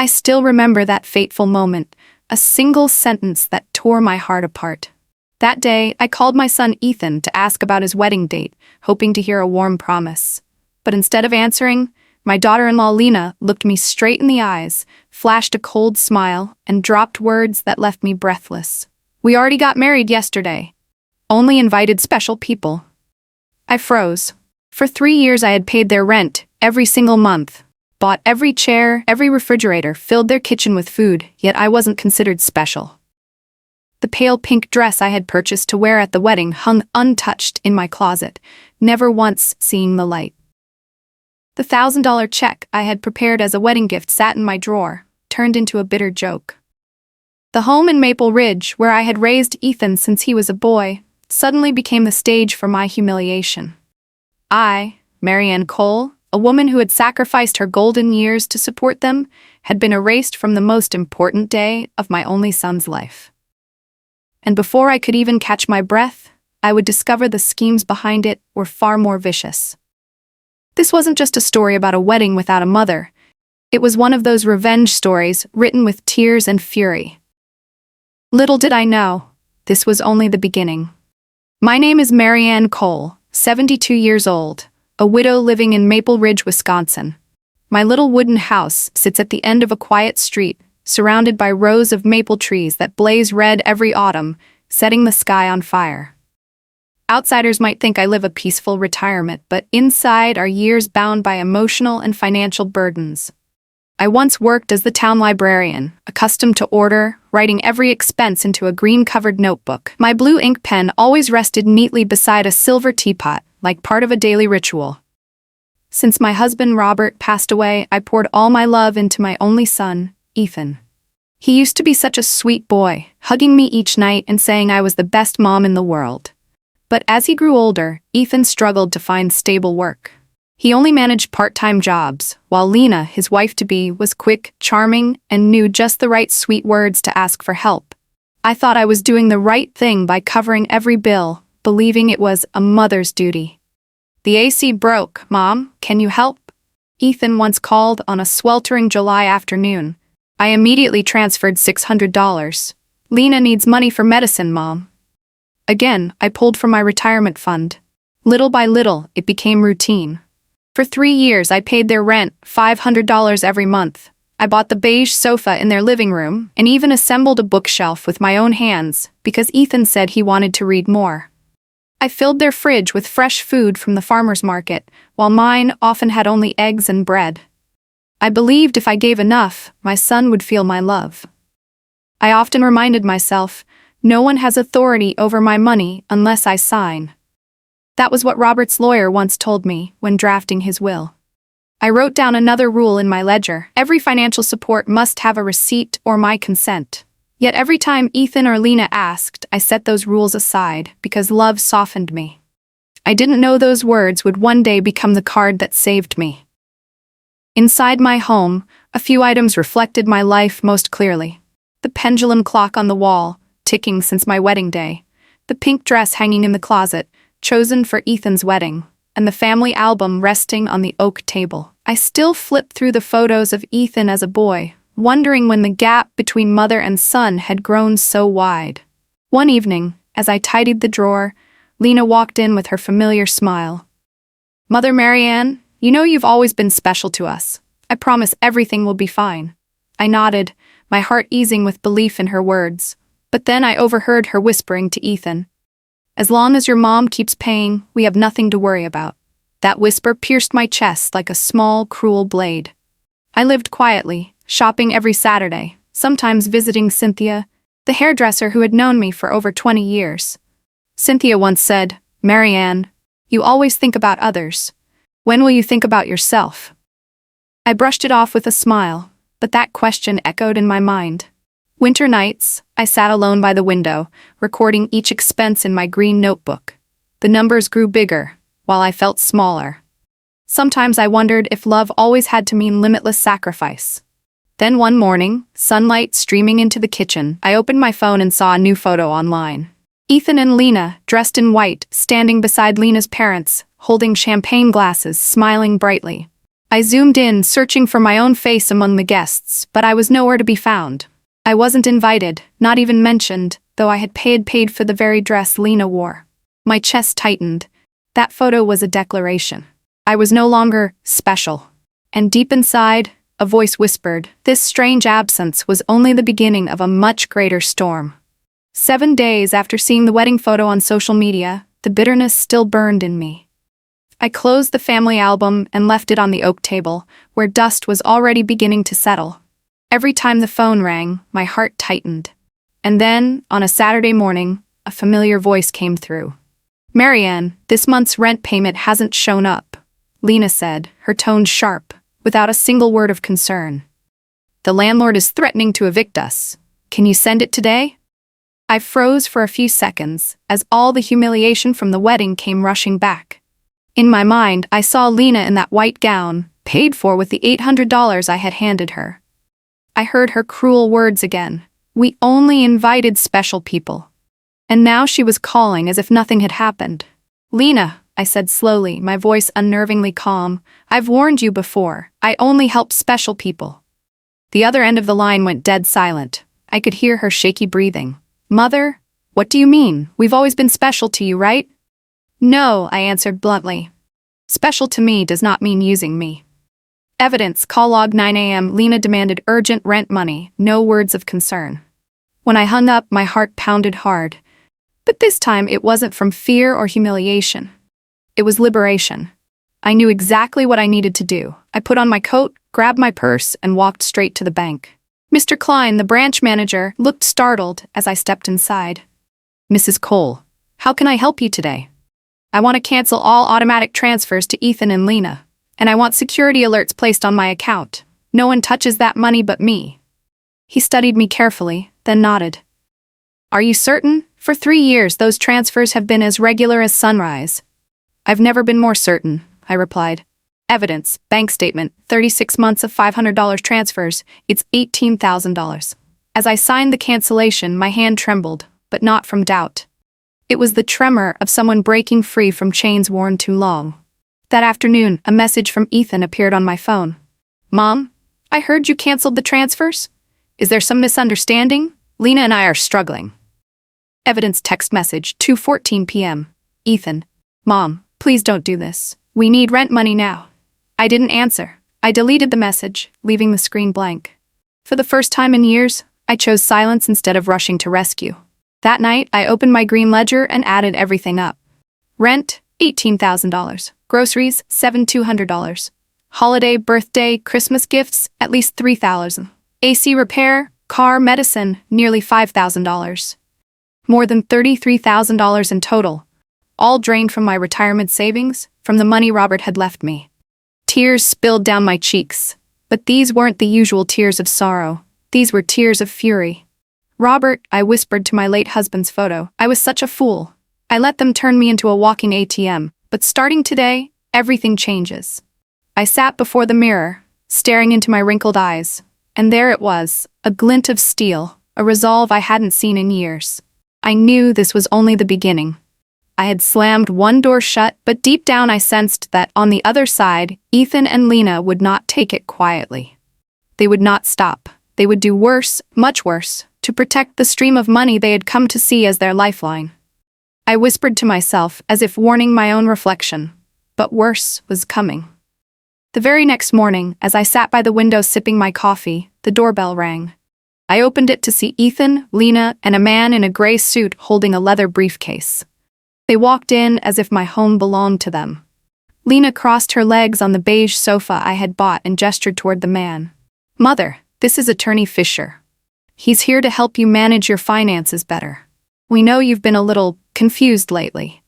I still remember that fateful moment, a single sentence that tore my heart apart. That day, I called my son Ethan to ask about his wedding date, hoping to hear a warm promise. But instead of answering, my daughter-in-law Lena looked me straight in the eyes, flashed a cold smile, and dropped words that left me breathless. "We already got married yesterday. Only invited special people." I froze. For 3 years I had paid their rent every single month, bought every chair, every refrigerator, filled their kitchen with food, yet I wasn't considered special. The pale pink dress I had purchased to wear at the wedding hung untouched in my closet, never once seeing the light. The $1,000 check I had prepared as a wedding gift sat in my drawer, turned into a bitter joke. The home in Maple Ridge, where I had raised Ethan since he was a boy, suddenly became the stage for my humiliation. I, Marianne Cole, a woman who had sacrificed her golden years to support them, had been erased from the most important day of my only son's life. And before I could even catch my breath, I would discover the schemes behind it were far more vicious. This wasn't just a story about a wedding without a mother. It was one of those revenge stories written with tears and fury. Little did I know, this was only the beginning. My name is Marianne Cole, 72 years old, a widow living in Maple Ridge, Wisconsin. My little wooden house sits at the end of a quiet street, surrounded by rows of maple trees that blaze red every autumn, setting the sky on fire. Outsiders might think I live a peaceful retirement, but inside are years bound by emotional and financial burdens. I once worked as the town librarian, accustomed to order, writing every expense into a green-covered notebook. My blue ink pen always rested neatly beside a silver teapot, like part of a daily ritual. Since my husband Robert passed away, I poured all my love into my only son, Ethan. He used to be such a sweet boy, hugging me each night and saying I was the best mom in the world. But as he grew older, Ethan struggled to find stable work. He only managed part-time jobs, while Lena, his wife-to-be, was quick, charming, and knew just the right sweet words to ask for help. I thought I was doing the right thing by covering every bill, believing it was a mother's duty. "The AC broke, Mom, can you help?" Ethan once called on a sweltering July afternoon. I immediately transferred $600. "Lena needs money for medicine, Mom." Again, I pulled from my retirement fund. Little by little, it became routine. For 3 years, I paid their rent, $500 every month. I bought the beige sofa in their living room and even assembled a bookshelf with my own hands because Ethan said he wanted to read more. I filled their fridge with fresh food from the farmer's market, while mine often had only eggs and bread. I believed if I gave enough, my son would feel my love. I often reminded myself, no one has authority over my money unless I sign. That was what Robert's lawyer once told me when drafting his will. I wrote down another rule in my ledger: every financial support must have a receipt or my consent. Yet every time Ethan or Lena asked, I set those rules aside because love softened me. I didn't know those words would one day become the card that saved me. Inside my home, a few items reflected my life most clearly. The pendulum clock on the wall, ticking since my wedding day. The pink dress hanging in the closet, chosen for Ethan's wedding, and the family album resting on the oak table. I still flip through the photos of Ethan as a boy, wondering when the gap between mother and son had grown so wide. One evening, as I tidied the drawer, Lena walked in with her familiar smile. "Mother Marianne, you know you've always been special to us. I promise everything will be fine." I nodded, my heart easing with belief in her words. But then I overheard her whispering to Ethan, "As long as your mom keeps paying, we have nothing to worry about." That whisper pierced my chest like a small, cruel blade. I lived quietly, shopping every Saturday, sometimes visiting Cynthia, the hairdresser who had known me for over 20 years. Cynthia once said, "Marianne, you always think about others. When will you think about yourself?" I brushed it off with a smile, but that question echoed in my mind. Winter nights, I sat alone by the window, recording each expense in my green notebook. The numbers grew bigger, while I felt smaller. Sometimes I wondered if love always had to mean limitless sacrifice. Then one morning, sunlight streaming into the kitchen, I opened my phone and saw a new photo online. Ethan and Lena, dressed in white, standing beside Lena's parents, holding champagne glasses, smiling brightly. I zoomed in, searching for my own face among the guests, but I was nowhere to be found. I wasn't invited, not even mentioned, though I had paid for the very dress Lena wore. My chest tightened. That photo was a declaration. I was no longer special. And deep inside, a voice whispered, this strange absence was only the beginning of a much greater storm. 7 days after seeing the wedding photo on social media, the bitterness still burned in me. I closed the family album and left it on the oak table, where dust was already beginning to settle. Every time the phone rang, my heart tightened. And then, on a Saturday morning, a familiar voice came through. Marianne, this month's rent payment hasn't shown up, Lena said, her tone sharp, without a single word of concern. The landlord is threatening to evict us. Can you send it today? I froze for a few seconds, as all the humiliation from the wedding came rushing back. In my mind, I saw Lena in that white gown, paid for with the $800 I had handed her. I heard her cruel words again. We only invited special people. And now she was calling as if nothing had happened. Lena, I said slowly, my voice unnervingly calm, I've warned you before, I only help special people. The other end of the line went dead silent. I could hear her shaky breathing. Mother, what do you mean? We've always been special to you, right? No, I answered bluntly. Special to me does not mean using me. Evidence, call log 9 a.m. Lena demanded urgent rent money, no words of concern. When I hung up, my heart pounded hard. But this time it wasn't from fear or humiliation. It was liberation. I knew exactly what I needed to do. I put on my coat, grabbed my purse, and walked straight to the bank. Mr. Klein, the branch manager, looked startled as I stepped inside. Mrs. Cole, how can I help you today? I want to cancel all automatic transfers to Ethan and Lena, and I want security alerts placed on my account. No one touches that money but me. He studied me carefully, then nodded. Are you certain? For 3 years those transfers have been as regular as sunrise. I've never been more certain, I replied. Evidence, bank statement, 36 months of $500 transfers, it's $18,000. As I signed the cancellation, my hand trembled, but not from doubt. It was the tremor of someone breaking free from chains worn too long. That afternoon, a message from Ethan appeared on my phone. Mom, I heard you canceled the transfers? Is there some misunderstanding? Lena and I are struggling. Evidence text message, 2:14 p.m. Ethan. Mom, please don't do this. We need rent money now. I didn't answer. I deleted the message, leaving the screen blank. For the first time in years, I chose silence instead of rushing to rescue. That night, I opened my green ledger and added everything up. Rent, $18,000. Groceries, $7,200. Holiday, birthday, Christmas gifts, at least $3,000. AC repair, car, medicine, nearly $5,000. More than $33,000 in total. All drained from my retirement savings, from the money Robert had left me. Tears spilled down my cheeks. But these weren't the usual tears of sorrow. These were tears of fury. Robert, I whispered to my late husband's photo, I was such a fool. I let them turn me into a walking ATM, but starting today, everything changes. I sat before the mirror, staring into my wrinkled eyes, and there it was, a glint of steel, a resolve I hadn't seen in years. I knew this was only the beginning. I had slammed one door shut, but deep down I sensed that on the other side, Ethan and Lena would not take it quietly. They would not stop. They would do worse, much worse, to protect the stream of money they had come to see as their lifeline. I whispered to myself as if warning my own reflection, but worse was coming. The very next morning, as I sat by the window sipping my coffee, the doorbell rang. I opened it to see Ethan, Lena, and a man in a gray suit holding a leather briefcase. They walked in as if my home belonged to them. Lena crossed her legs on the beige sofa I had bought and gestured toward the man. Mother, this is Attorney Fisher. He's here to help you manage your finances better. We know you've been a little confused lately.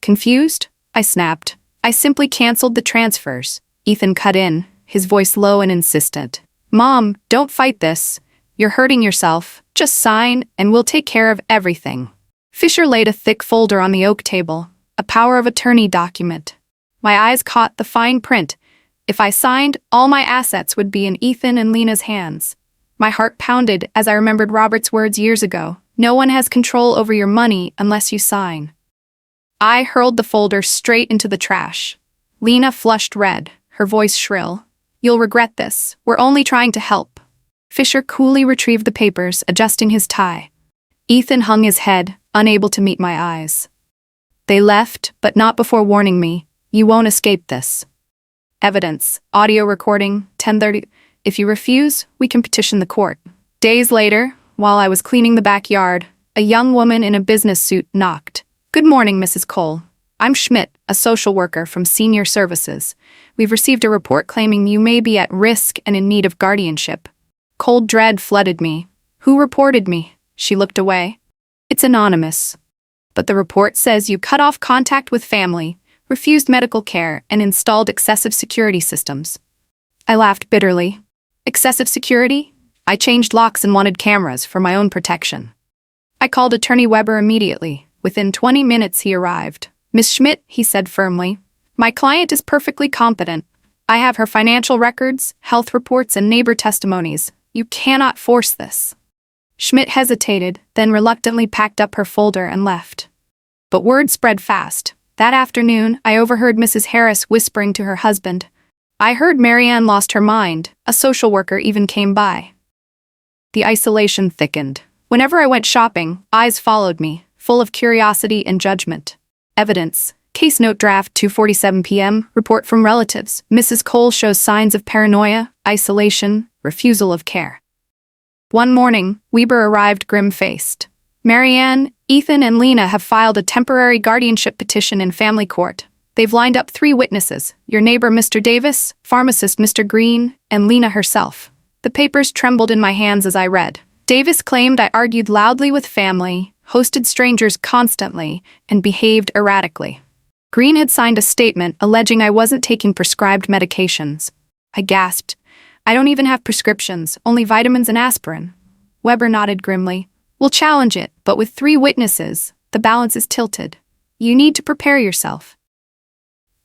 Confused? I snapped. I simply canceled the transfers. Ethan cut in, his voice low and insistent. Mom, don't fight this. You're hurting yourself. Just sign, and we'll take care of everything. Fisher laid a thick folder on the oak table, a power of attorney document. My eyes caught the fine print. If I signed, all my assets would be in Ethan and Lena's hands. My heart pounded as I remembered Robert's words years ago. No one has control over your money unless you sign. I hurled the folder straight into the trash. Lena flushed red, her voice shrill. "You'll regret this. We're only trying to help." Fisher coolly retrieved the papers, adjusting his tie. Ethan hung his head, unable to meet my eyes. "They left, but not before warning me. You won't escape this." Evidence, audio recording, 10:30. "If you refuse, we can petition the court." Days later, while I was cleaning the backyard, a young woman in a business suit knocked. "Good morning, Mrs. Cole. I'm Schmidt, a social worker from Senior Services. We've received a report claiming you may be at risk and in need of guardianship." Cold dread flooded me. "Who reported me?" She looked away. "It's anonymous. But the report says you cut off contact with family, refused medical care, and installed excessive security systems." I laughed bitterly. Excessive security? I changed locks and wanted cameras for my own protection. I called Attorney Weber immediately. Within 20 minutes he arrived. "Miss Schmidt," he said firmly, "my client is perfectly competent. I have her financial records, health reports, and neighbor testimonies. You cannot force this." Schmidt hesitated, then reluctantly packed up her folder and left. But word spread fast. That afternoon, I overheard Mrs. Harris whispering to her husband, "I heard Marianne lost her mind. A social worker even came by." The isolation thickened. Whenever I went shopping, eyes followed me, full of curiosity and judgment. Evidence. Case note draft 2:47 p.m. Report from relatives. Mrs. Cole shows signs of paranoia, isolation, refusal of care. One morning, Weber arrived grim-faced. "Marianne, Ethan, and Lena have filed a temporary guardianship petition in family court. They've lined up 3 witnesses, your neighbor Mr. Davis, pharmacist Mr. Green, and Lena herself." The papers trembled in my hands as I read. Davis claimed I argued loudly with family, hosted strangers constantly, and behaved erratically. Green had signed a statement alleging I wasn't taking prescribed medications. I gasped. "I don't even have prescriptions, only vitamins and aspirin." Weber nodded grimly. "We'll challenge it, but with 3 witnesses, the balance is tilted. You need to prepare yourself."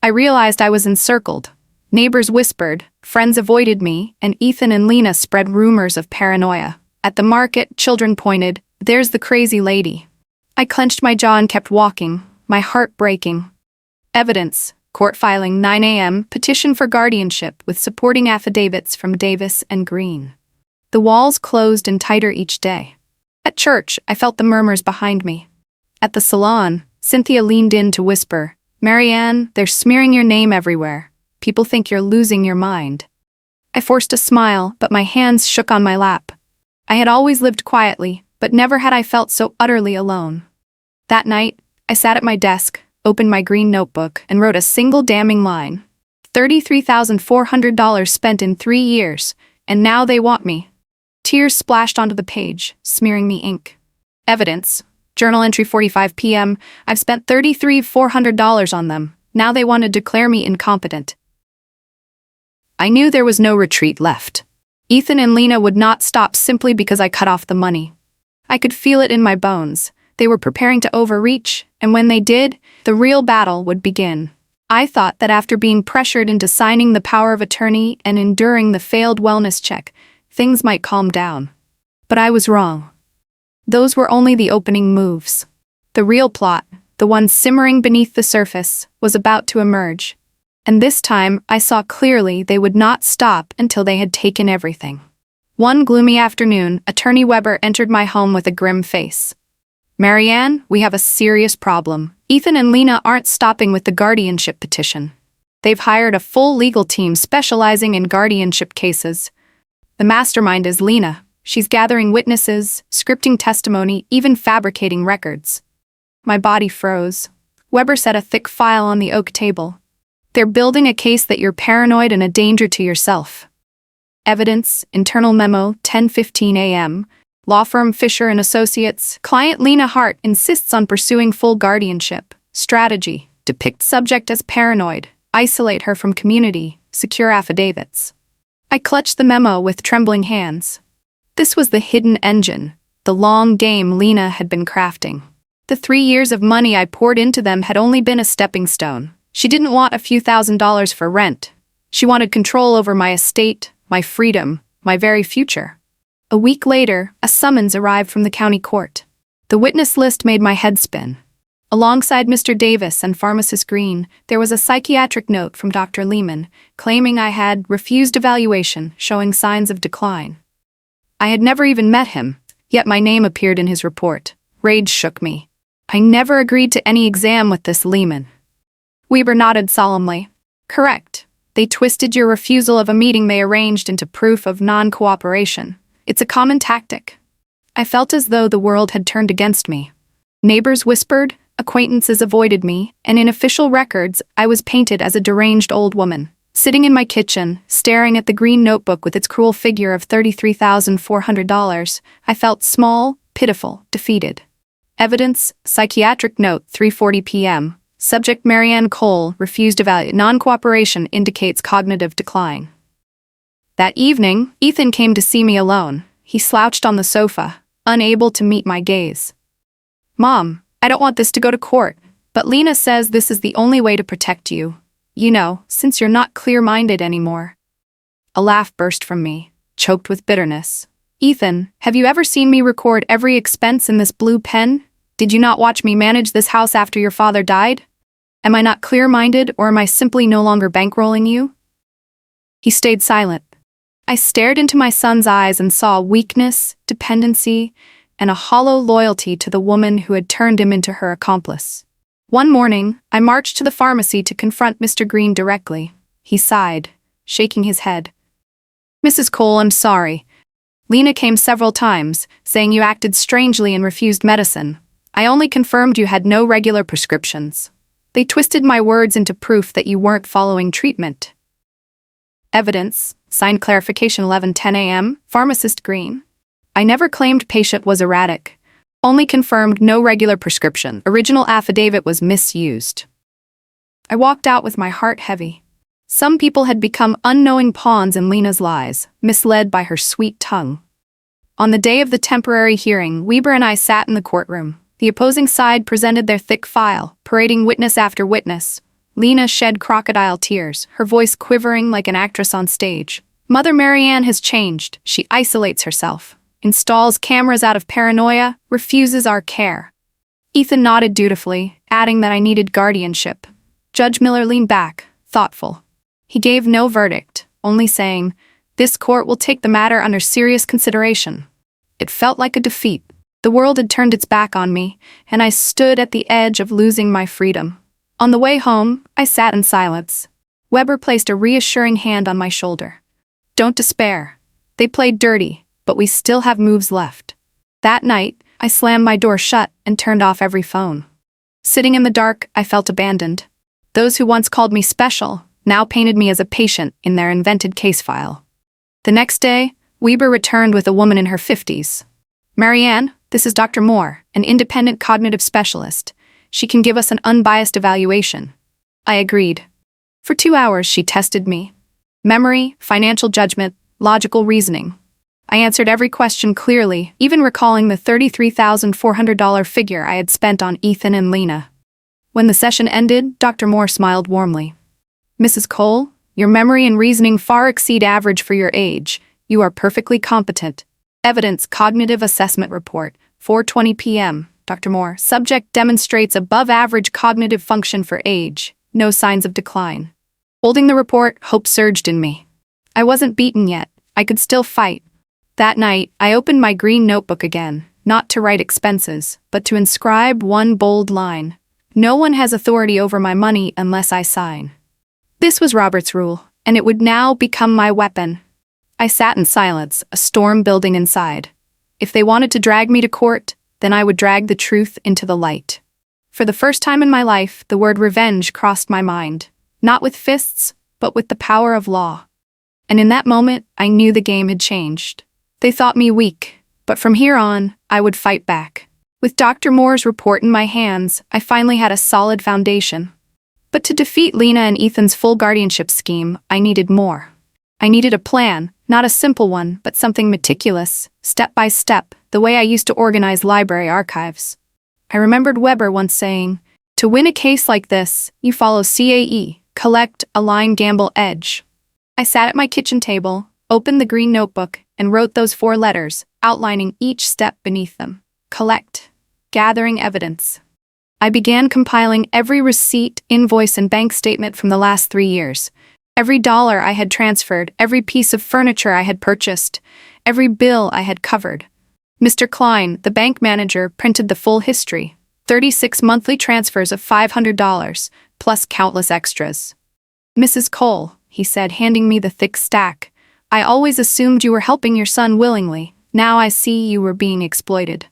I realized I was encircled. Neighbors whispered, friends avoided me, and Ethan and Lena spread rumors of paranoia. At the market, children pointed, "There's the crazy lady." I clenched my jaw and kept walking, my heart breaking. Evidence. Court filing 9 a.m. Petition for guardianship with supporting affidavits from Davis and Green. The walls closed in tighter each day. At church, I felt the murmurs behind me. At the salon, Cynthia leaned in to whisper, "Marianne, they're smearing your name everywhere. People think you're losing your mind." I forced a smile, but my hands shook on my lap. I had always lived quietly, but never had I felt so utterly alone. That night, I sat at my desk, opened my green notebook, and wrote a single damning line. $33,400 spent in 3 years, and now they want me. Tears splashed onto the page, smearing the ink. Evidence. Journal entry 45 p.m. I've spent $33,400 on them. Now they want to declare me incompetent. I knew there was no retreat left. Ethan and Lena would not stop simply because I cut off the money. I could feel it in my bones. They were preparing to overreach, and when they did, the real battle would begin. I thought that after being pressured into signing the power of attorney and enduring the failed wellness check, things might calm down. But I was wrong. Those were only the opening moves. The real plot, the one simmering beneath the surface, was about to emerge. And this time, I saw clearly they would not stop until they had taken everything. One gloomy afternoon, Attorney Weber entered my home with a grim face. "Marianne, we have a serious problem. Ethan and Lena aren't stopping with the guardianship petition. They've hired a full legal team specializing in guardianship cases. The mastermind is Lena. She's gathering witnesses, scripting testimony, even fabricating records." My body froze. Weber set a thick file on the oak table. "They're building a case that you're paranoid and a danger to yourself." Evidence, internal memo, 10:15 a.m. Law firm Fisher & Associates. Client Lena Hart insists on pursuing full guardianship. Strategy, depict subject as paranoid, isolate her from community, secure affidavits. I clutched the memo with trembling hands. This was the hidden engine, the long game Lena had been crafting. The 3 years of money I poured into them had only been a stepping stone. She didn't want a few $1,000s for rent. She wanted control over my estate, my freedom, my very future. A week later, a summons arrived from the county court. The witness list made my head spin. Alongside Mr. Davis and Pharmacist Green, there was a psychiatric note from Dr. Lehman, claiming I had refused evaluation, showing signs of decline. I had never even met him, yet my name appeared in his report. Rage shook me. I never agreed to any exam with this Lehman. Weber nodded solemnly. Correct. They twisted your refusal of a meeting they arranged into proof of non-cooperation. It's a common tactic. I felt as though the world had turned against me. Neighbors whispered, acquaintances avoided me, and in official records, I was painted as a deranged old woman. Sitting in my kitchen, staring at the green notebook with its cruel figure of $33,400, I felt small, pitiful, defeated. Evidence, psychiatric note, 3:40 p.m. Subject Marianne Cole, refused evaluation. Non-cooperation indicates cognitive decline. That evening, Ethan came to see me alone. He slouched on the sofa, unable to meet my gaze. Mom, I don't want this to go to court, but Lena says this is the only way to protect you. You know, since you're not clear-minded anymore. A laugh burst from me, choked with bitterness. Ethan, have you ever seen me record every expense in this blue pen? Did you not watch me manage this house after your father died? Am I not clear-minded, or am I simply no longer bankrolling you? He stayed silent. I stared into my son's eyes and saw weakness, dependency, and a hollow loyalty to the woman who had turned him into her accomplice. One morning, I marched to the pharmacy to confront Mr. Green directly. He sighed, shaking his head. Mrs. Cole, I'm sorry. Lena came several times, saying you acted strangely and refused medicine. I only confirmed you had no regular prescriptions. They twisted my words into proof that you weren't following treatment. Evidence, signed clarification 11:10 a.m., Pharmacist Green. I never claimed patient was erratic. Only confirmed no regular prescription. Original affidavit was misused. I walked out with my heart heavy. Some people had become unknowing pawns in Lena's lies, misled by her sweet tongue. On the day of the temporary hearing, Weber and I sat in the courtroom. The opposing side presented their thick file, parading witness after witness. Lena shed crocodile tears, her voice quivering like an actress on stage. Mother Marianne has changed. She isolates herself, installs cameras out of paranoia, refuses our care. Ethan nodded dutifully, adding that I needed guardianship. Judge Miller leaned back, thoughtful. He gave no verdict, only saying, "This court will take the matter under serious consideration." It felt like a defeat. The world had turned its back on me, and I stood at the edge of losing my freedom. On the way home, I sat in silence. Weber placed a reassuring hand on my shoulder. Don't despair. They played dirty, but we still have moves left. That night, I slammed my door shut and turned off every phone. Sitting in the dark, I felt abandoned. Those who once called me special now painted me as a patient in their invented case file. The next day, Weber returned with a woman in her 50s. Marianne, this is Dr. Moore, an independent cognitive specialist. She can give us an unbiased evaluation. I agreed. For 2 hours, she tested me. Memory, financial judgment, logical reasoning. I answered every question clearly, even recalling the $33,400 figure I had spent on Ethan and Lena. When the session ended, Dr. Moore smiled warmly. Mrs. Cole, your memory and reasoning far exceed average for your age. You are perfectly competent. Evidence Cognitive Assessment Report, 4:20 p.m. Dr. Moore, subject demonstrates above-average cognitive function for age, no signs of decline. Holding the report, hope surged in me. I wasn't beaten yet. I could still fight. That night, I opened my green notebook again, not to write expenses, but to inscribe one bold line. No one has authority over my money unless I sign. This was Robert's rule, and it would now become my weapon. I sat in silence, a storm building inside. If they wanted to drag me to court, then I would drag the truth into the light. For the first time in my life, the word revenge crossed my mind, not with fists, but with the power of law. And in that moment, I knew the game had changed. They thought me weak, but from here on, I would fight back. With Dr. Moore's report in my hands, I finally had a solid foundation. But to defeat Lena and Ethan's full guardianship scheme, I needed more. I needed a plan, not a simple one, but something meticulous, step by step, the way I used to organize library archives. I remembered Weber once saying, "To win a case like this, you follow CAE, collect, align, gamble, edge." I sat at my kitchen table, opened the green notebook, and wrote those 4 letters, outlining each step beneath them. Collect. Gathering evidence. I began compiling every receipt, invoice, and bank statement from the last 3 years. Every dollar I had transferred, every piece of furniture I had purchased, every bill I had covered. Mr. Klein, the bank manager, printed the full history. 36 monthly transfers of $500, plus countless extras. "Mrs. Cole," he said, handing me the thick stack, "I always assumed you were helping your son willingly. Now I see you were being exploited."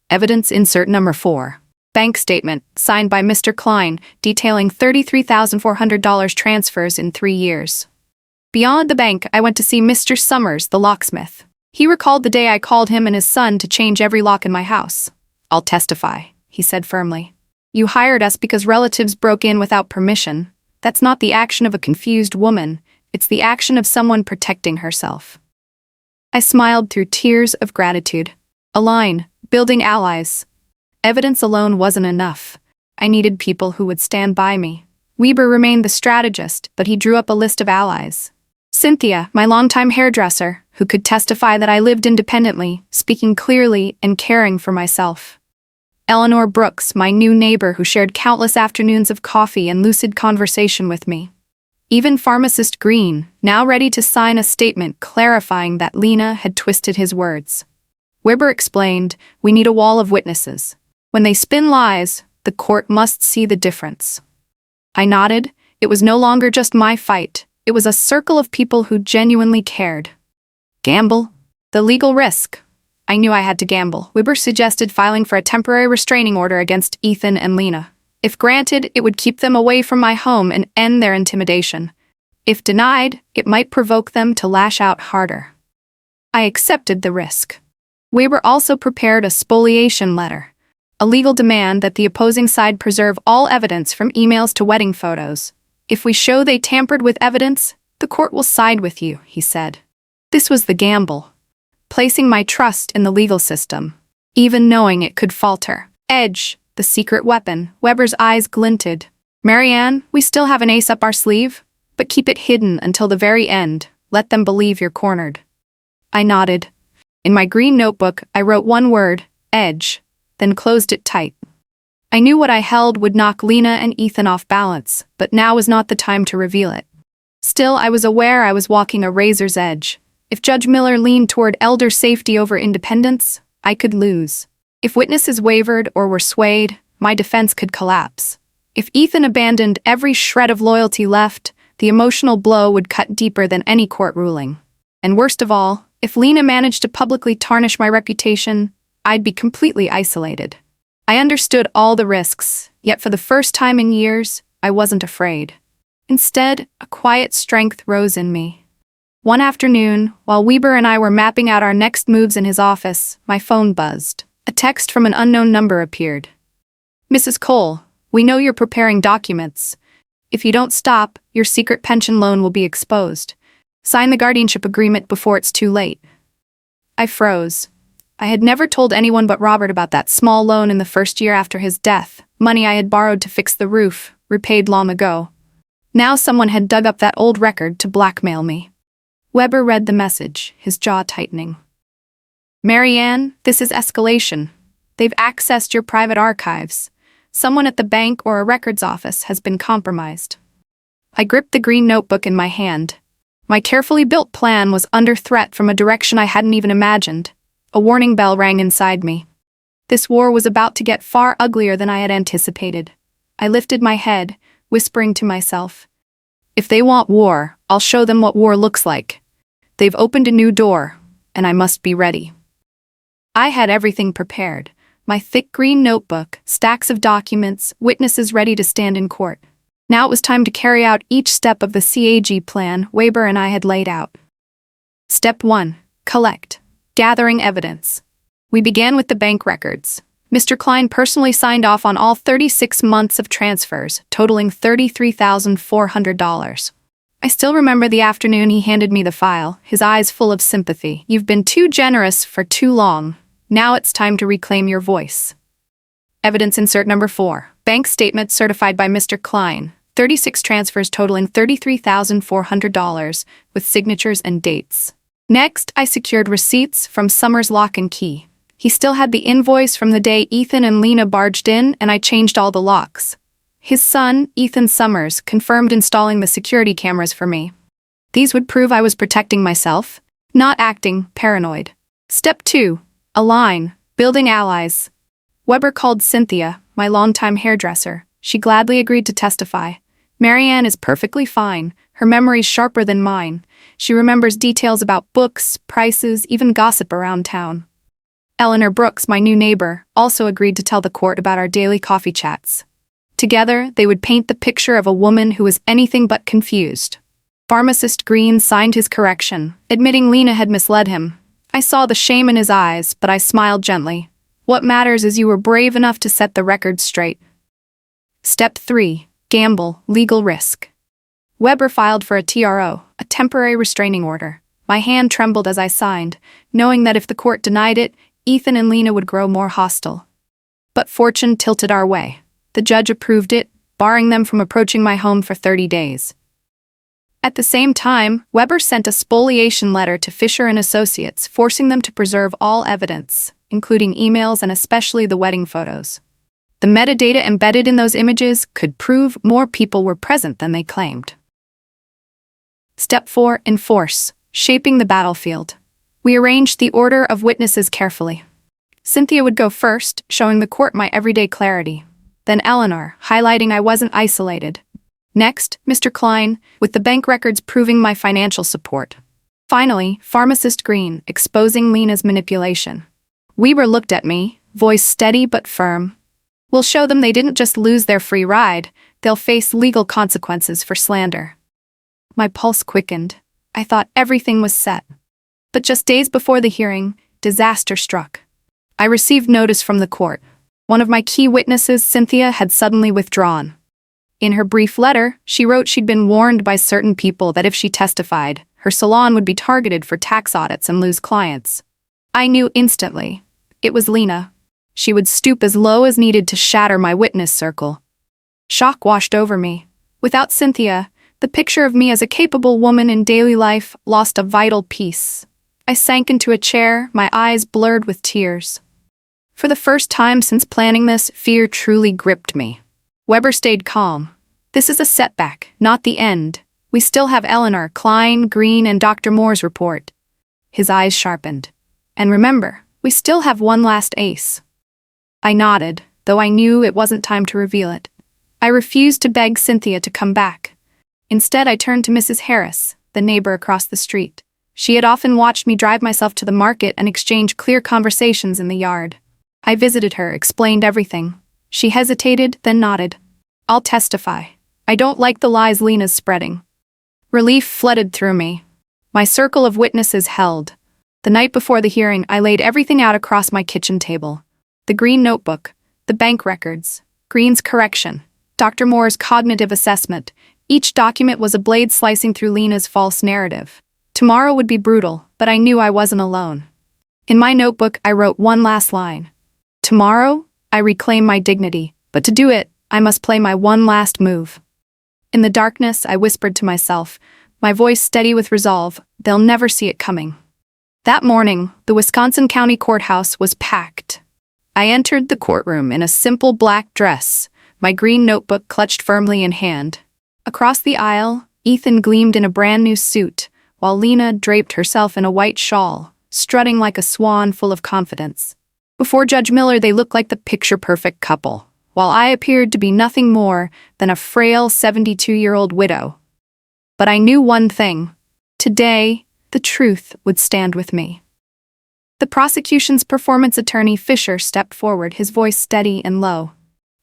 Evidence insert number 4. Bank statement, signed by Mr. Klein, detailing $33,400 transfers in 3 years. Beyond the bank, I went to see Mr. Summers, the locksmith. He recalled the day I called him and his son to change every lock in my house. "I'll testify," he said firmly. "You hired us because relatives broke in without permission. That's not the action of a confused woman. It's the action of someone protecting herself." I smiled through tears of gratitude. Align, building allies. Evidence alone wasn't enough. I needed people who would stand by me. Weber remained the strategist, but he drew up a list of allies. Cynthia, my longtime hairdresser, who could testify that I lived independently, speaking clearly and caring for myself. Eleanor Brooks, my new neighbor who shared countless afternoons of coffee and lucid conversation with me. Even pharmacist Green, now ready to sign a statement clarifying that Lena had twisted his words. Weber explained, "We need a wall of witnesses. When they spin lies, the court must see the difference." I nodded. It was no longer just my fight. It was a circle of people who genuinely cared. Gamble? The legal risk. I knew I had to gamble. Weber suggested filing for a temporary restraining order against Ethan and Lena. If granted, it would keep them away from my home and end their intimidation. If denied, it might provoke them to lash out harder. I accepted the risk. Weber also prepared a spoliation letter, a legal demand that the opposing side preserve all evidence from emails to wedding photos. "If we show they tampered with evidence, the court will side with you," he said. This was the gamble, placing my trust in the legal system, even knowing it could falter. Edge, the secret weapon. Weber's eyes glinted. "Marianne, we still have an ace up our sleeve, but keep it hidden until the very end. Let them believe you're cornered." I nodded. In my green notebook, I wrote one word, edge, then closed it tight. I knew what I held would knock Lena and Ethan off balance, but now was not the time to reveal it. Still, I was aware I was walking a razor's edge. If Judge Miller leaned toward elder safety over independence, I could lose. If witnesses wavered or were swayed, my defense could collapse. If Ethan abandoned every shred of loyalty left, the emotional blow would cut deeper than any court ruling. And worst of all, if Lena managed to publicly tarnish my reputation, I'd be completely isolated. I understood all the risks, yet for the first time in years, I wasn't afraid. Instead, a quiet strength rose in me. One afternoon, while Weber and I were mapping out our next moves in his office, my phone buzzed. A text from an unknown number appeared. "Mrs. Cole, we know you're preparing documents. If you don't stop, your secret pension loan will be exposed. Sign the guardianship agreement before it's too late." I froze. I had never told anyone but Robert about that small loan in the first year after his death, money I had borrowed to fix the roof, repaid long ago. Now someone had dug up that old record to blackmail me. Weber read the message, his jaw tightening. "Marianne, this is escalation. They've accessed your private archives. Someone at the bank or a records office has been compromised." I gripped the green notebook in my hand. My carefully built plan was under threat from a direction I hadn't even imagined. A warning bell rang inside me. This war was about to get far uglier than I had anticipated. I lifted my head, whispering to myself, "If they want war, I'll show them what war looks like. They've opened a new door, and I must be ready." I had everything prepared. My thick green notebook, stacks of documents, witnesses ready to stand in court. Now it was time to carry out each step of the CAG plan Weber and I had laid out. Step 1. Collect. Gathering evidence. We began with the bank records. Mr. Klein personally signed off on all 36 months of transfers, totaling $33,400. I still remember the afternoon he handed me the file, his eyes full of sympathy. "You've been too generous for too long. Now it's time to reclaim your voice." Evidence insert number 4. Bank statement certified by Mr. Klein. 36 transfers totaling $33,400, with signatures and dates. Next, I secured receipts from Summers Lock and Key. He still had the invoice from the day Ethan and Lena barged in, and I changed all the locks. His son, Ethan Summers, confirmed installing the security cameras for me. These would prove I was protecting myself, not acting paranoid. Step 2. Align. Building allies. Weber called Cynthia, my longtime hairdresser. She gladly agreed to testify. Marianne is perfectly fine. Her memory's sharper than mine. She remembers details about books, prices, even gossip around town. Eleanor Brooks, my new neighbor, also agreed to tell the court about our daily coffee chats. Together, they would paint the picture of a woman who was anything but confused. Pharmacist Green signed his correction, admitting Lena had misled him. I saw the shame in his eyes, but I smiled gently. What matters is you were brave enough to set the record straight. Step 3. Gamble, legal risk. Weber filed for a TRO, a temporary restraining order. My hand trembled as I signed, knowing that if the court denied it, Ethan and Lena would grow more hostile. But fortune tilted our way. The judge approved it, barring them from approaching my home for 30 days. At the same time, Weber sent a spoliation letter to Fisher and Associates, forcing them to preserve all evidence, including emails and especially the wedding photos. The metadata embedded in those images could prove more people were present than they claimed. Step 4. Enforce. Shaping the battlefield. We arranged the order of witnesses carefully. Cynthia would go first, showing the court my everyday clarity. Then Eleanor, highlighting I wasn't isolated. Next, Mr. Klein, with the bank records proving my financial support. Finally, Pharmacist Green, exposing Lena's manipulation. Weber looked at me, voice steady but firm. We'll show them they didn't just lose their free ride, they'll face legal consequences for slander. My pulse quickened. I thought everything was set. But just days before the hearing, disaster struck. I received notice from the court. One of my key witnesses, Cynthia, had suddenly withdrawn. In her brief letter, she wrote she'd been warned by certain people that if she testified, her salon would be targeted for tax audits and lose clients. I knew instantly. It was Lena. She would stoop as low as needed to shatter my witness circle. Shock washed over me. Without Cynthia, the picture of me as a capable woman in daily life lost a vital piece. I sank into a chair, my eyes blurred with tears. For the first time since planning this, fear truly gripped me. Weber stayed calm. This is a setback, not the end. We still have Eleanor, Klein, Green, and Dr. Moore's report. His eyes sharpened. And remember, we still have one last ace. I nodded, though I knew it wasn't time to reveal it. I refused to beg Cynthia to come back. Instead, I turned to Mrs. Harris, the neighbor across the street. She had often watched me drive myself to the market and exchange clear conversations in the yard. I visited her, explained everything. She hesitated, then nodded. I'll testify. I don't like the lies Lena's spreading. Relief flooded through me. My circle of witnesses held. The night before the hearing, I laid everything out across my kitchen table. The green notebook, the bank records, Green's correction, Dr. Moore's cognitive assessment. Each document was a blade slicing through Lena's false narrative. Tomorrow would be brutal, but I knew I wasn't alone. In my notebook, I wrote one last line. Tomorrow, I reclaim my dignity, but to do it, I must play my one last move. In the darkness, I whispered to myself, my voice steady with resolve, they'll never see it coming. That morning, the Wisconsin County Courthouse was packed. I entered the courtroom in a simple black dress, my green notebook clutched firmly in hand. Across the aisle, Ethan gleamed in a brand new suit, while Lena draped herself in a white shawl, strutting like a swan full of confidence. Before Judge Miller, they looked like the picture-perfect couple, while I appeared to be nothing more than a frail 72-year-old widow. But I knew one thing. Today, the truth would stand with me. The prosecution's performance attorney Fisher stepped forward, his voice steady and low.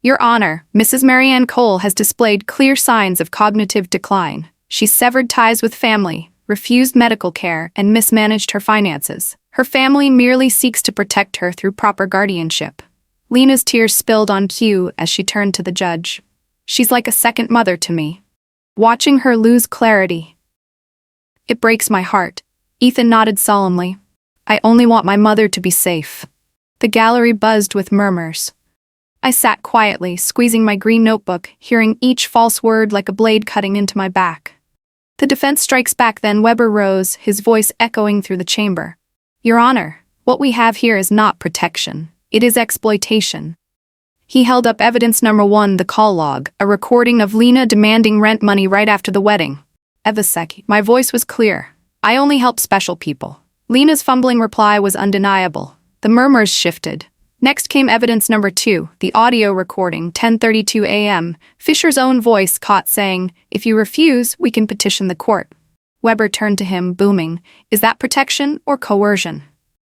Your Honor, Mrs. Marianne Cole has displayed clear signs of cognitive decline. She severed ties with family, refused medical care, and mismanaged her finances. Her family merely seeks to protect her through proper guardianship. Lena's tears spilled on cue as she turned to the judge. She's like a second mother to me. Watching her lose clarity. It breaks my heart. Ethan nodded solemnly. I only want my mother to be safe. The gallery buzzed with murmurs. I sat quietly, squeezing my green notebook, hearing each false word like a blade cutting into my back. The defense strikes back then. Weber rose, his voice echoing through the chamber. Your Honor, What we have here is not protection. It is exploitation. He held up evidence number 1, the call log, a recording of Lena demanding rent money right after the wedding. Evasek, my voice was clear. I only help special people. Lena's fumbling reply was undeniable. The murmurs shifted. Next came evidence number 2, the audio recording, 10:32 a.m. Fisher's own voice caught saying, "If you refuse, we can petition the court." Weber turned to him, booming, "Is that protection or coercion?"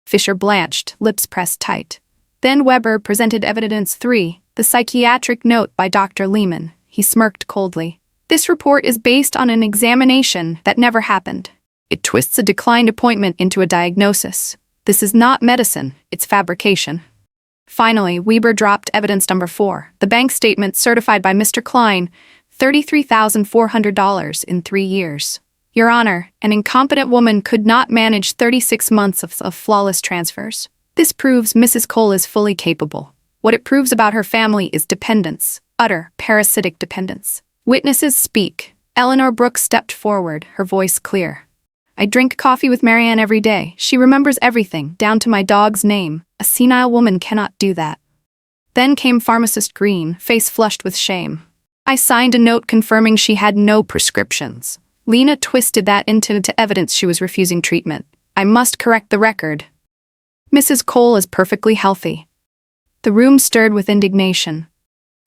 Fisher blanched, lips pressed tight. Then Weber presented evidence 3, the psychiatric note by Dr. Lehman. He smirked coldly. "This report is based on an examination that never happened. It twists a declined appointment into a diagnosis. This is not medicine, it's fabrication." Finally, Weber dropped evidence number 4, the bank statement certified by Mr. Klein, $33,400 in 3 years. Your Honor, an incompetent woman could not manage 36 months of flawless transfers. This proves Mrs. Cole is fully capable. What it proves about her family is dependence, utter, parasitic dependence. Witnesses speak. Eleanor Brooks stepped forward, her voice clear. "I drink coffee with Marianne every day. She remembers everything, down to my dog's name. A senile woman cannot do that." Then came Pharmacist Green, face flushed with shame. "I signed a note confirming she had no prescriptions." Lena twisted that into evidence she was refusing treatment. "I must correct the record. Mrs. Cole is perfectly healthy." The room stirred with indignation.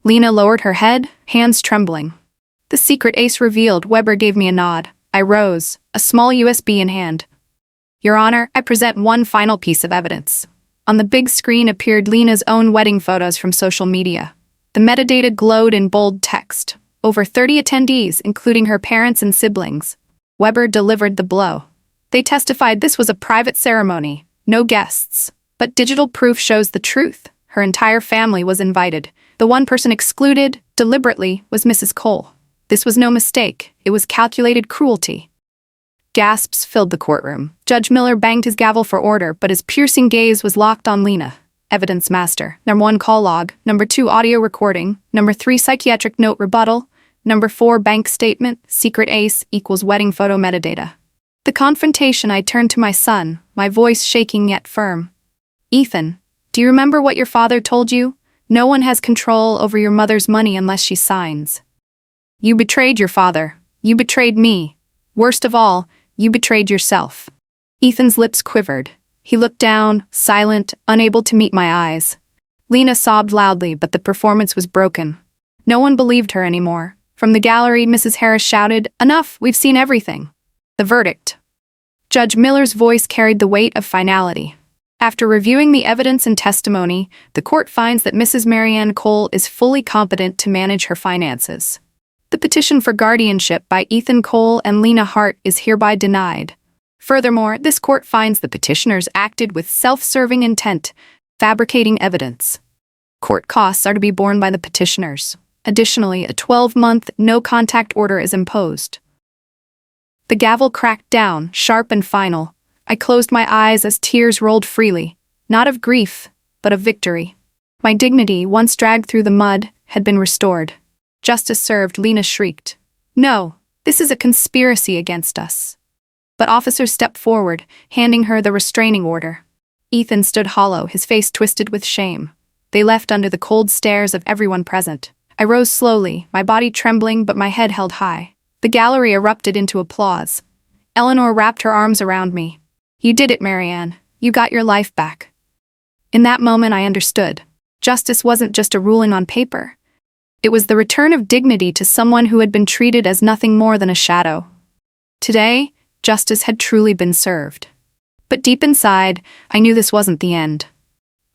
Lena lowered her head, hands trembling. The secret ace revealed. Weber gave me a nod. I rose, a small USB in hand. "Your Honor, I present one final piece of evidence." On the big screen appeared Lena's own wedding photos from social media. The metadata glowed in bold text. Over 30 attendees, including her parents and siblings. Weber delivered the blow. They testified this was a private ceremony, no guests. But digital proof shows the truth. Her entire family was invited. The one person excluded, deliberately, was Mrs. Cole. This was no mistake. It was calculated cruelty. Gasps filled the courtroom. Judge Miller banged his gavel for order, but his piercing gaze was locked on Lena. Evidence master. Number 1, call log. Number 2, audio recording. Number 3, psychiatric note rebuttal. Number 4, bank statement. Secret ace equals wedding photo metadata. The confrontation. I turned to my son, my voice shaking yet firm. "Ethan, do you remember what your father told you? No one has control over your mother's money unless she signs. You betrayed your father. You betrayed me. Worst of all, you betrayed yourself." Ethan's lips quivered. He looked down, silent, unable to meet my eyes. Lena sobbed loudly, but the performance was broken. No one believed her anymore. From the gallery, Mrs. Harris shouted, "Enough, we've seen everything." The verdict. Judge Miller's voice carried the weight of finality. After reviewing the evidence and testimony, the court finds that Mrs. Marianne Cole is fully competent to manage her finances. The petition for guardianship by Ethan Cole and Lena Hart is hereby denied. Furthermore, this court finds the petitioners acted with self-serving intent, fabricating evidence. Court costs are to be borne by the petitioners. Additionally, a 12-month no-contact order is imposed. The gavel cracked down, sharp and final. I closed my eyes as tears rolled freely, not of grief, but of victory. My dignity, once dragged through the mud, had been restored. Justice served, Lena shrieked. "No, this is a conspiracy against us." But officers stepped forward, handing her the restraining order. Ethan stood hollow, his face twisted with shame. They left under the cold stares of everyone present. I rose slowly, my body trembling but my head held high. The gallery erupted into applause. Eleanor wrapped her arms around me. "You did it, Marianne. You got your life back." In that moment I understood. Justice wasn't just a ruling on paper. It was the return of dignity to someone who had been treated as nothing more than a shadow. Today, justice had truly been served. But deep inside, I knew this wasn't the end.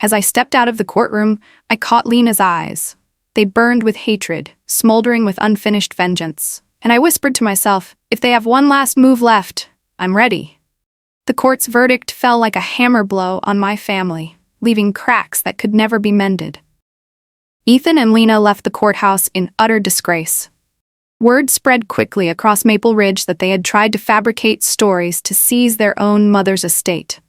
As I stepped out of the courtroom, I caught Lena's eyes. They burned with hatred, smoldering with unfinished vengeance. And I whispered to myself, if they have one last move left, I'm ready. The court's verdict fell like a hammer blow on my family, leaving cracks that could never be mended. Ethan and Lena left the courthouse in utter disgrace. Word spread quickly across Maple Ridge that they had tried to fabricate stories to seize their own mother's estate.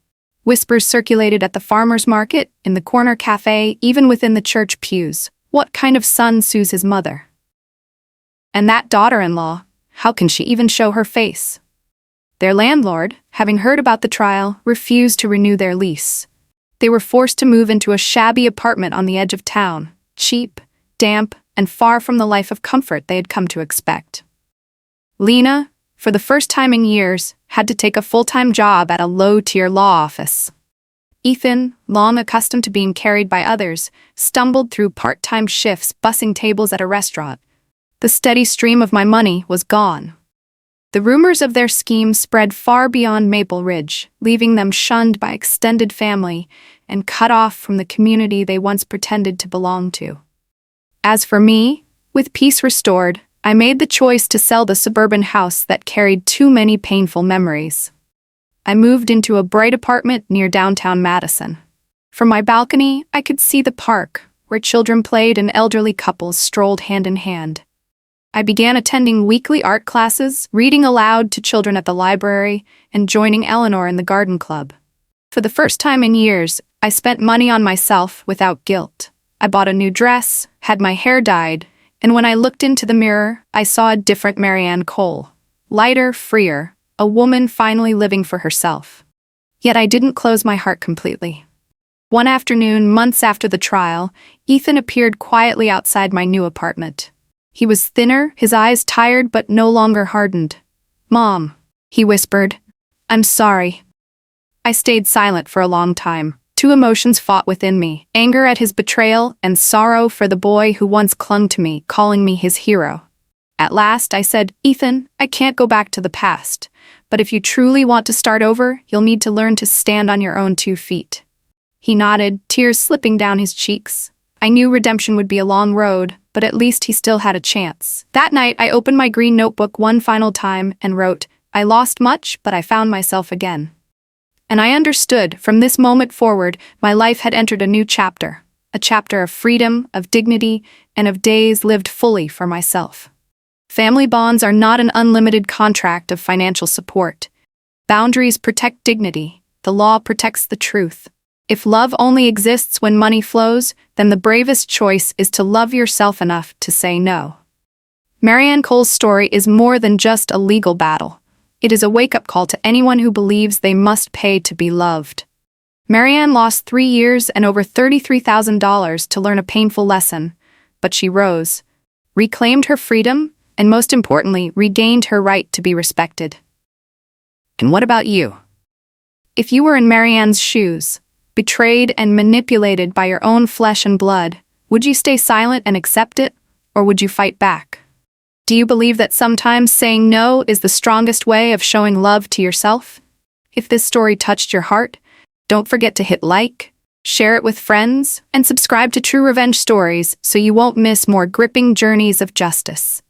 Whispers circulated at the farmer's market, in the corner cafe, even within the church pews. What kind of son sues his mother? And that daughter-in-law, how can she even show her face? Their landlord, having heard about the trial, refused to renew their lease. They were forced to move into a shabby apartment on the edge of town, cheap, damp, and far from the life of comfort they had come to expect. Lena, for the first time in years, had to take a full-time job at a low-tier law office. Ethan, long accustomed to being carried by others, stumbled through part-time shifts bussing tables at a restaurant. The steady stream of my money was gone. The rumors of their scheme spread far beyond Maple Ridge, leaving them shunned by extended family and cut off from the community they once pretended to belong to. As for me, with peace restored, I made the choice to sell the suburban house that carried too many painful memories. I moved into a bright apartment near downtown Madison. From my balcony, I could see the park, where children played and elderly couples strolled hand in hand. I began attending weekly art classes, reading aloud to children at the library, and joining Eleanor in the garden club. For the first time in years, I spent money on myself without guilt. I bought a new dress, had my hair dyed, and when I looked into the mirror, I saw a different Marianne Cole. Lighter, freer, a woman finally living for herself. Yet I didn't close my heart completely. One afternoon, months after the trial, Ethan appeared quietly outside my new apartment. He was thinner, his eyes tired but no longer hardened. "Mom," he whispered, "I'm sorry." I stayed silent for a long time. Two emotions fought within me, anger at his betrayal and sorrow for the boy who once clung to me, calling me his hero. At last, I said, "Ethan, I can't go back to the past, but if you truly want to start over, you'll need to learn to stand on your own 2 feet." He nodded, tears slipping down his cheeks. I knew redemption would be a long road, but at least he still had a chance. That night, I opened my green notebook one final time and wrote, "I lost much, but I found myself again." And I understood, from this moment forward, my life had entered a new chapter. A chapter of freedom, of dignity, and of days lived fully for myself. Family bonds are not an unlimited contract of financial support. Boundaries protect dignity. The law protects the truth. If love only exists when money flows, then the bravest choice is to love yourself enough to say no. Marianne Cole's story is more than just a legal battle. It is a wake-up call to anyone who believes they must pay to be loved. Marianne lost 3 years and over $33,000 to learn a painful lesson, but she rose, reclaimed her freedom, and most importantly, regained her right to be respected. And what about you? If you were in Marianne's shoes, betrayed and manipulated by your own flesh and blood, would you stay silent and accept it, or would you fight back? Do you believe that sometimes saying no is the strongest way of showing love to yourself? If this story touched your heart, don't forget to hit like, share it with friends, and subscribe to True Revenge Stories so you won't miss more gripping journeys of justice.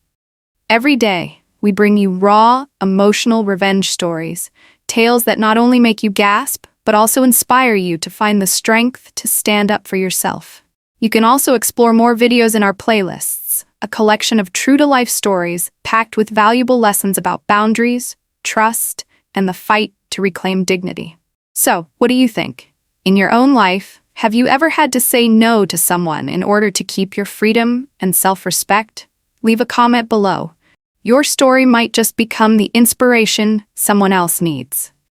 Every day, we bring you raw, emotional revenge stories, tales that not only make you gasp, but also inspire you to find the strength to stand up for yourself. You can also explore more videos in our playlists, a collection of true-to-life stories packed with valuable lessons about boundaries, trust, and the fight to reclaim dignity. So, what do you think? In your own life, have you ever had to say no to someone in order to keep your freedom and self-respect? Leave a comment below. Your story might just become the inspiration someone else needs.